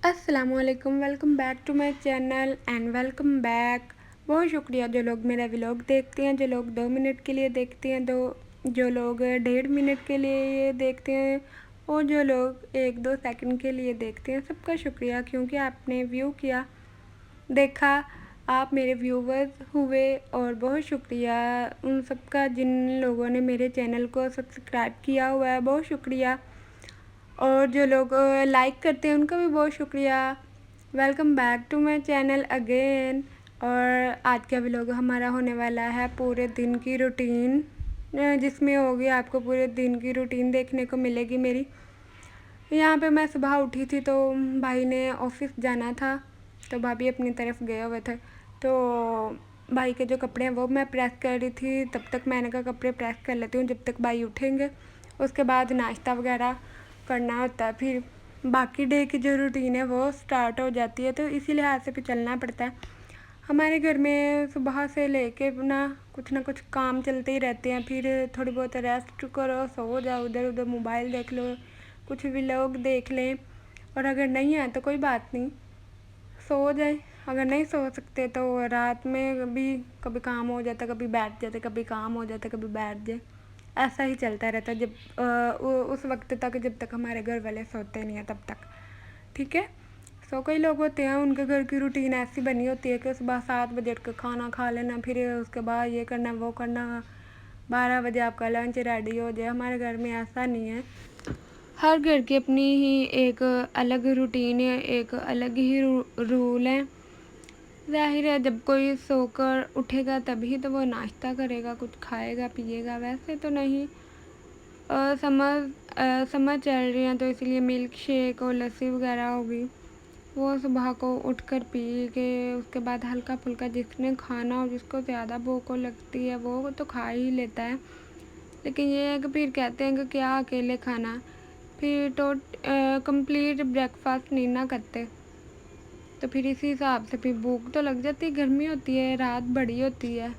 अस्सलामुअलैकुम, welcome back to my channel and welcome back. बहुत शुक्रिया जो लोग मेरा व्लॉग देखते हैं, जो लोग 2 मिनट के लिए देखते हैं, जो लोग 1.5 मिनट के लिए देखते हैं और जो लोग 1-2 सेकंड के लिए देखते हैं। सबका शुक्रिया क्योंकि आपने व्यू किया, देखा, आप मेरे व्यूवर्स हुए। और बहुत शुक्रिया उन सबका जिन लोगों ने मेरे चैनल को सब्सक्राइब किया हुआ है, बहुत शुक्रिया। और जो लोग लाइक करते हैं उनका भी बहुत शुक्रिया। Welcome back to my channel again. और आज का व्लॉग हमारा होने वाला है पूरे दिन की रूटीन, जिसमें होगी आपको पूरे दिन की रूटीन देखने को मिलेगी मेरी। यहाँ पे मैं सुबह उठी थी तो भाई ने ऑफिस जाना था, तो भाभी अपनी तरफ गए हुए थे, तो भाई के जो कपड़े हैं वो मैं प्रेस कर रही थी। तब तक मैंने कहा कपड़े प्रेस कर लेती हूँ जब तक भाई उठेंगे। उसके बाद नाश्ता वगैरह करना होता है, फिर बाकी डे की जो रूटीन है वो स्टार्ट हो जाती है, तो इसी लिहाज से फिर चलना पड़ता है। हमारे घर में सुबह से लेके ना कुछ काम चलते ही रहते हैं। फिर थोड़ी बहुत रेस्ट करो, सो जाओ, उधर उधर मोबाइल देख लो, कुछ भी लोग देख लें। और अगर नहीं है तो कोई बात नहीं, सो जाए। अगर नहीं सो सकते तो रात में भी कभी काम हो जाता, कभी बैठ जाते, कभी काम हो जाता, कभी बैठ जाए। ऐसा ही चलता रहता जब उस वक्त तक जब तक हमारे घर वाले सोते नहीं हैं तब तक, ठीक है। सो कई लोग होते हैं उनके घर की रूटीन ऐसी बनी होती है कि सुबह 7 बजे उठ कर खाना खा लेना, फिर उसके बाद ये करना वो करना, 12 बजे आपका लंच रेडी हो जाए। हमारे घर में ऐसा नहीं है। हर घर की अपनी ही एक अलग रूटीन है, एक अलग ही रूल है। ज़ाहिर है जब कोई सोकर उठेगा तभी तो वो नाश्ता करेगा, कुछ खाएगा पिएगा, वैसे तो नहीं। समर चल रही हैं तो इसलिए मिल्क शेक और लस्सी वगैरह होगी, वो सुबह को उठकर पी के उसके बाद हल्का फुल्का जिसने खाना और जिसको ज़्यादा भूख को लगती है वो तो खा ही लेता है। लेकिन ये है कि फिर कहते हैं कि क्या अकेले खाना, फिर तो कंप्लीट ब्रेकफास्ट नहीं ना करते, तो फिर इसी हिसाब से फिर भूख तो लग जाती है। गर्मी होती है, रात बड़ी होती है,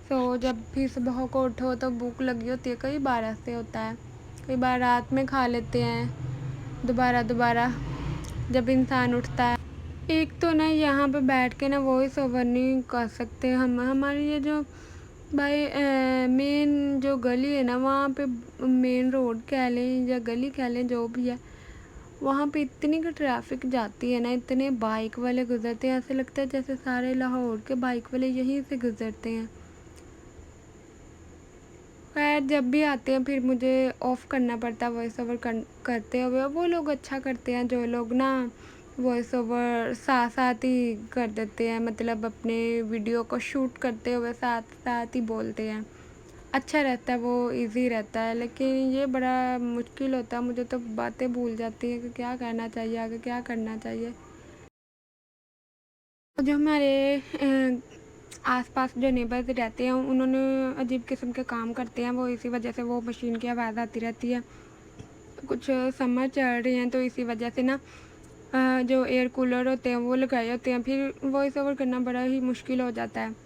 तो जब फिर सुबह को उठो तो भूख लगी होती है। कई बार ऐसे होता है, कई बार रात में खा लेते हैं दोबारा दोबारा जब इंसान उठता है। एक तो ना यहाँ पे बैठ के ना वॉइस ओवर नहीं कर सकते हम। हमारी ये जो भाई मेन जो गली है ना, वहाँ पे मेन रोड कह लें या गली कह लें, जो भी है, वहाँ पे इतनी का ट्रैफिक जाती है ना, इतने बाइक वाले गुजरते हैं, ऐसे लगता है जैसे सारे लाहौर के बाइक वाले यहीं से गुजरते हैं। खैर जब भी आते हैं फिर मुझे ऑफ़ करना पड़ता है वॉइस ओवर करते हुए। वो लोग अच्छा करते हैं जो लोग ना वॉइस ओवर साथ साथ ही कर देते हैं, मतलब अपने वीडियो को शूट करते हुए साथ साथ ही बोलते हैं। अच्छा रहता है, वो इजी रहता है। लेकिन ये बड़ा मुश्किल होता है, मुझे तो बातें भूल जाती हैं कि क्या कहना चाहिए, आगे क्या करना चाहिए। जो हमारे आसपास जो नेबर्स रहते हैं उन्होंने अजीब किस्म के काम करते हैं, वो इसी वजह से वो मशीन की आवाज़ आती रहती है। कुछ समर चल रही हैं तो इसी वजह से ना जो एयर कूलर होते हैं वो लगाए होते हैं, फिर वॉइस ओवर करना बड़ा ही मुश्किल हो जाता है।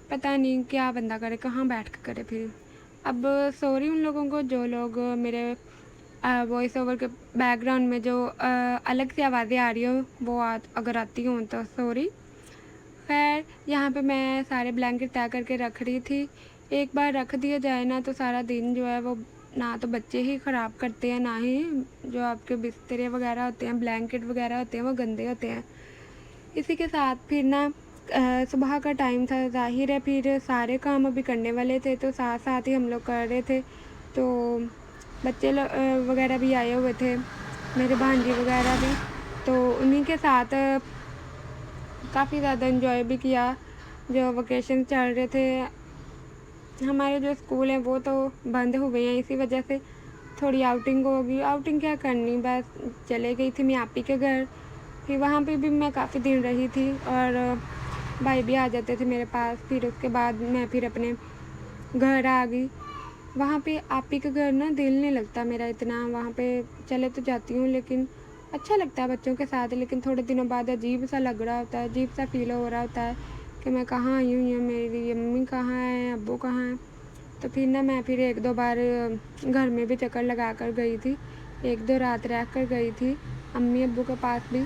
पता नहीं क्या बंदा करे, कहाँ बैठ कर करे फिर। अब सॉरी उन लोगों को जो लोग मेरे वॉइस ओवर के बैकग्राउंड में जो अलग सी आवाज़ें आ रही हो वो अगर आती हों तो सॉरी। खैर यहाँ पे मैं सारे ब्लैंकेट तय करके रख रही थी। एक बार रख दिया जाए ना तो सारा दिन जो है वो ना तो बच्चे ही ख़राब करते हैं, ना ही जो आपके बिस्तरे वगैरह होते हैं, ब्लैंकेट वगैरह होते हैं, वो गंदे होते हैं। इसी के साथ फिर ना सुबह का टाइम था, ज़ाहिर है फिर सारे काम अभी करने वाले थे, तो साथ साथ ही हम लोग कर रहे थे। तो बच्चे वगैरह भी आए हुए थे, मेरे भांजी वगैरह भी, तो उन्हीं के साथ काफ़ी ज़्यादा इन्जॉय भी किया। जो वेकेशन चल रहे थे, हमारे जो स्कूल हैं वो तो बंद हुए हैं, इसी वजह से थोड़ी आउटिंग होगी। आउटिंग क्या करनी, बस चले गई थी मैं आपी के घर, फिर वहाँ पे भी मैं काफ़ी दिन रही थी और भाई भी आ जाते थे मेरे पास। फिर उसके बाद मैं फिर अपने घर आ गई। वहाँ पे आपी के घर ना दिल नहीं लगता मेरा इतना, वहाँ पे चले तो जाती हूँ लेकिन अच्छा लगता है बच्चों के साथ, लेकिन थोड़े दिनों बाद अजीब सा लग रहा होता है, अजीब सा फील हो रहा होता है कि मैं कहाँ आई हूँ, या मेरी मम्मी कहाँ है, अब्बू कहाँ हैं। तो फिर ना मैं फिर 1-2 बार घर में भी चक्कर लगा कर गई थी, 1-2 रात रह कर गई थी अम्मी अब्बू के पास भी।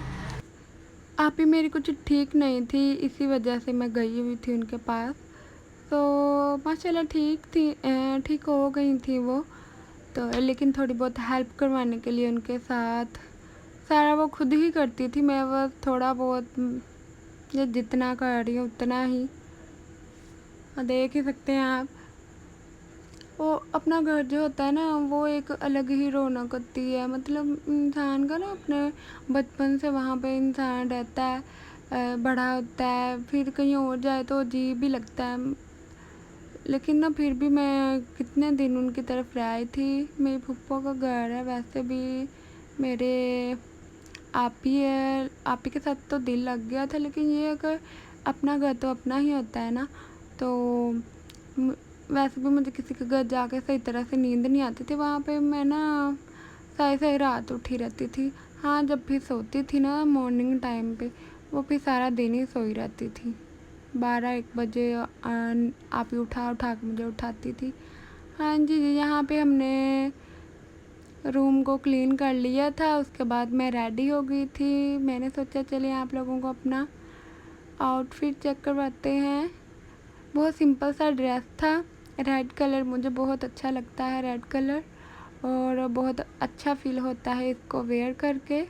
आप ही मेरी कुछ ठीक नहीं थी, इसी वजह से मैं गई हुई थी उनके पास। तो माशाल्लाह ठीक हो गई थी वो। तो लेकिन थोड़ी बहुत हेल्प करवाने के लिए उनके साथ, सारा वो खुद ही करती थी, मैं बस थोड़ा बहुत ये जितना कर रही हूँ उतना ही। देख ही सकते हैं आप, वो अपना घर जो होता है ना वो एक अलग ही रौनक होती है। मतलब इंसान का ना अपने बचपन से वहाँ पे इंसान रहता है, बड़ा होता है, फिर कहीं और जाए तो अजीब भी लगता है। लेकिन ना फिर भी मैं कितने दिन उनकी तरफ रह आई थी। मेरी फूफा का घर है, वैसे भी मेरे आप ही के साथ तो दिल लग गया था, लेकिन ये अगर अपना घर तो अपना ही होता है ना। तो वैसे भी मुझे किसी के घर जाके सही तरह से नींद नहीं आती थी। वहाँ पे मैं ना सही सही रात उठी रहती थी। हाँ, जब भी सोती थी ना मॉर्निंग टाइम पे, वो फिर सारा दिन ही सोई रहती थी। 12-1 बजे आप ही उठा उठा के मुझे उठाती थी। हाँ जी जी, यहाँ पे हमने रूम को क्लीन कर लिया था, उसके बाद मैं रेडी हो गई थी। मैंने सोचा चलिए आप लोगों को अपना आउटफिट चेक करवाते हैं। बहुत सिंपल सा ड्रेस था, रेड कलर मुझे बहुत अच्छा लगता है, रेड कलर, और बहुत अच्छा फील होता है इसको वेयर करके।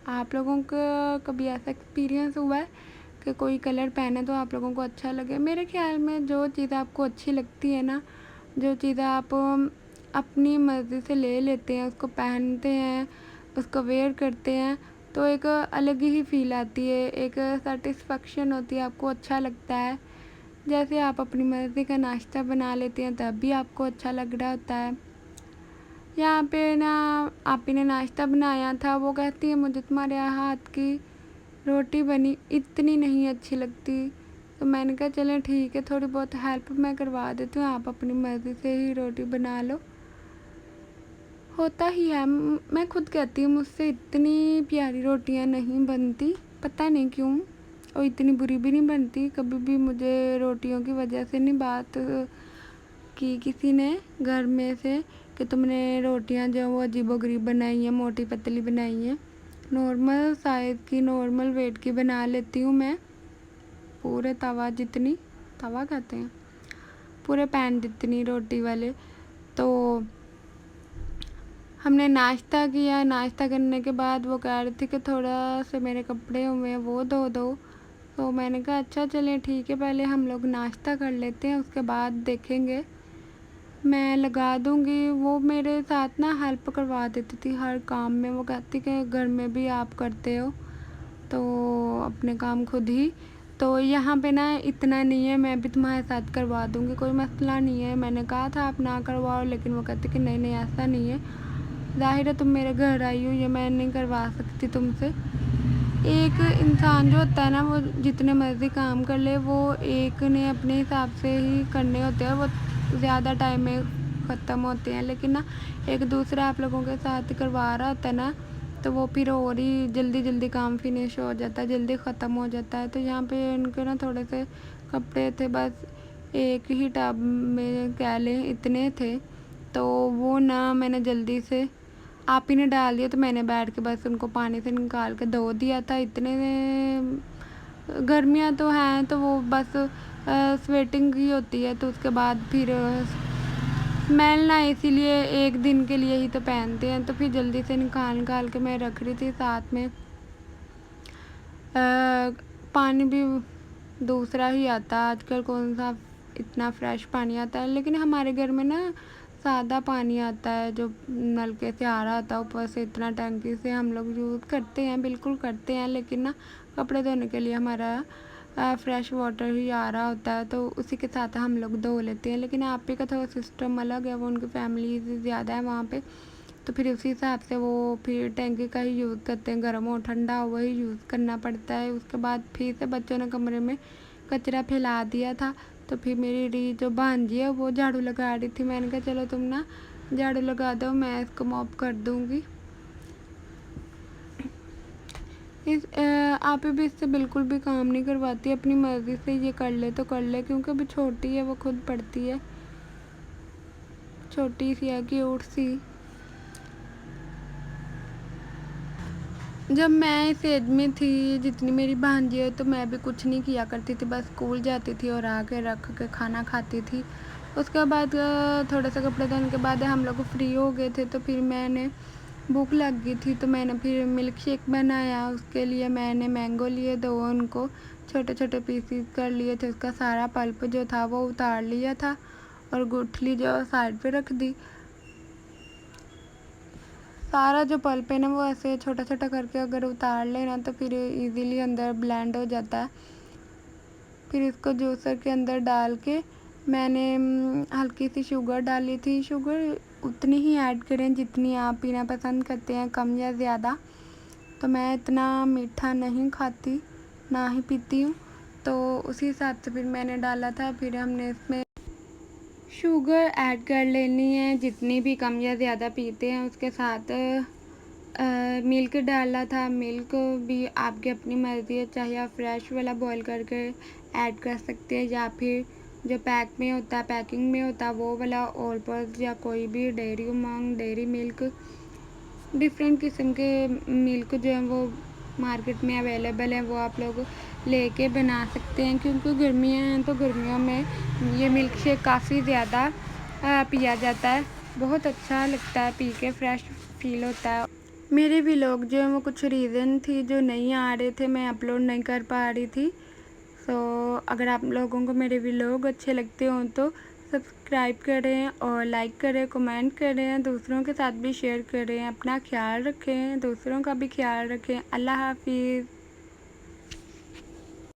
आप लोगों का कभी ऐसा एक्सपीरियंस हुआ है कि कोई कलर पहने तो आप लोगों को अच्छा लगे? मेरे ख्याल में जो चीज़ आपको अच्छी लगती है ना, जो चीज़ आप अपनी मर्ज़ी से ले लेते हैं, उसको पहनते हैं, उसको वेयर करते हैं, तो एक अलग ही फ़ील आती है, एक सेटिस्फेक्शन होती है, आपको अच्छा लगता है। जैसे आप अपनी मर्ज़ी का नाश्ता बना लेते हैं तब भी आपको अच्छा लग रहा होता है। यहाँ पे ना आप ही ने नाश्ता बनाया था, वो कहती है मुझे तुम्हारे हाथ की रोटी बनी इतनी नहीं अच्छी लगती। तो मैंने कहा चलें ठीक है, थोड़ी बहुत हेल्प मैं करवा देती हूँ, आप अपनी मर्ज़ी से ही रोटी बना लो। होता ही है, मैं खुद कहती हूँ मुझसे इतनी प्यारी रोटियाँ नहीं बनती, पता नहीं क्यों, और इतनी बुरी भी नहीं बनती। कभी भी मुझे रोटियों की वजह से नहीं बात की किसी ने घर में से कि तुमने रोटियां जो वो अजीबोगरीब बनाई हैं, मोटी पतली बनाई हैं। नॉर्मल साइज़ की, नॉर्मल वेट की बना लेती हूँ मैं, पूरे तवा कहते हैं, पूरे पैन जितनी रोटी वाले। तो हमने नाश्ता किया, नाश्ता करने के बाद वो कह रही थी कि थोड़ा से मेरे कपड़े हुए हैं वो धो दो। तो मैंने कहा अच्छा चलें ठीक है, पहले हम लोग नाश्ता कर लेते हैं, उसके बाद देखेंगे, मैं लगा दूँगी। वो मेरे साथ ना हेल्प करवा देती थी हर काम में। वो कहती कि घर में भी आप करते हो तो अपने काम खुद ही, तो यहाँ पे ना इतना नहीं है, मैं भी तुम्हारे साथ करवा दूँगी, कोई मसला नहीं है। मैंने कहा था आप ना करवाओ, लेकिन वो कहती कि नहीं नहीं ऐसा नहीं है, ज़ाहिर है तुम मेरे घर आई हो, ये मैं नहीं करवा सकती तुमसे। एक इंसान जो होता है ना वो जितने मर्ज़ी काम कर ले, वो एक ने अपने हिसाब से ही करने होते हैं, वो ज़्यादा टाइम में ख़त्म होते हैं। लेकिन ना एक दूसरा आप लोगों के साथ करवा रहा होता है ना, तो वो फिर और ही जल्दी जल्दी काम फिनिश हो जाता है, जल्दी ख़त्म हो जाता है। तो यहाँ पे उनके ना थोड़े से कपड़े थे, बस एक ही टब में कह लें इतने थे, तो वो ना मैंने जल्दी से आप ही ने डाल दिया, तो मैंने बैठ के बस उनको पानी से निकाल के धो दिया था। इतने गर्मियाँ तो हैं, तो वो बस स्वेटिंग ही होती है, तो उसके बाद फिर स्मेल ना, इसीलिए एक दिन के लिए ही तो पहनते हैं। तो फिर जल्दी से निकाल के मैं रख रही थी। साथ में पानी भी दूसरा ही आता है आजकल, कौन सा इतना फ्रेश पानी आता है। लेकिन हमारे घर में ना सादा पानी आता है जो नलके से आ रहा था ऊपर से, इतना टंकी से हम लोग यूज़ करते हैं, बिल्कुल करते हैं। लेकिन ना कपड़े धोने के लिए हमारा फ्रेश वाटर ही आ रहा होता है, तो उसी के साथ हम लोग धो लेते हैं। लेकिन आप ही का थोड़ा सिस्टम अलग है, वो उनकी फैमिली ज़्यादा है वहाँ पे, तो फिर उसी हिसाब से वो फिर टैंकी का ही यूज़ करते हैं, गर्म हो ठंडा हो वही यूज़ करना पड़ता है। उसके बाद फिर से बच्चों ने कमरे में कचरा फैला दिया था, तो फिर मेरी जो भांजी है वो झाड़ू लगा रही थी। मैंने कहा चलो तुम ना झाड़ू लगा दो, मैं इसको मॉप कर दूँगी। आप भी इससे बिल्कुल भी काम नहीं करवाती, अपनी मर्ज़ी से ये कर ले तो कर ले, क्योंकि अभी छोटी है, वो खुद पढ़ती है, छोटी सी है, क्यूट सी। जब मैं इस एज में थी जितनी मेरी भांजी है, तो मैं भी कुछ नहीं किया करती थी, बस स्कूल जाती थी और आके रख के खाना खाती थी। उसके बाद थोड़ा सा कपड़े धोने के बाद हम लोग फ्री हो गए थे, तो फिर मैंने भूख लग गई थी, तो मैंने फिर मिल्क शेक बनाया। उसके लिए मैंने मैंगो लिए 2, उनको छोटे छोटे पीसीस कर लिए थे। उसका सारा पल्प जो था वो उतार लिया था और गुठली जो साइड पे रख दी। सारा जो पल्प है ना वो ऐसे छोटा छोटा करके अगर उतार लेना तो फिर इजीली अंदर ब्लेंड हो जाता है। फिर इसको जूसर के अंदर डाल के मैंने हल्की सी शुगर डाली थी। शुगर उतनी ही ऐड करें जितनी आप पीना पसंद करते हैं, कम या ज़्यादा। तो मैं इतना मीठा नहीं खाती, ना ही पीती हूँ, तो उसी हिसाब से फिर मैंने डाला था। फिर हमने इसमें शुगर ऐड कर लेनी है, जितनी भी कम या ज़्यादा पीते हैं। उसके साथ मिल्क डाला था। मिल्क भी आपकी अपनी मर्ज़ी है, चाहे आप फ्रेश वाला बॉयल करके ऐड कर सकते हैं या फिर जो पैक में होता है, पैकिंग में होता है वो वाला ऑलपर्स या कोई भी डेयरी उमंग, डेयरी मिल्क, डिफरेंट किस्म के मिल्क जो हैं वो मार्केट में अवेलेबल हैं, वो आप लोग लेके बना सकते हैं। क्योंकि गर्मियाँ हैं तो गर्मियों में ये मिल्क शेक काफ़ी ज़्यादा पिया जाता है। बहुत अच्छा लगता है पी के, फ्रेश फील होता है। मेरे व्लॉग जो हैं वो कुछ रीज़न थी जो नहीं आ रहे थे, मैं अपलोड नहीं कर पा रही थी। सो अगर आप लोगों को मेरे व्लॉग अच्छे लगते हों तो सब्सक्राइब करें और लाइक करें, कमेंट करें, दूसरों के साथ भी शेयर करें। अपना ख्याल रखें, दूसरों का भी ख्याल रखें। अल्लाह हाफिज़।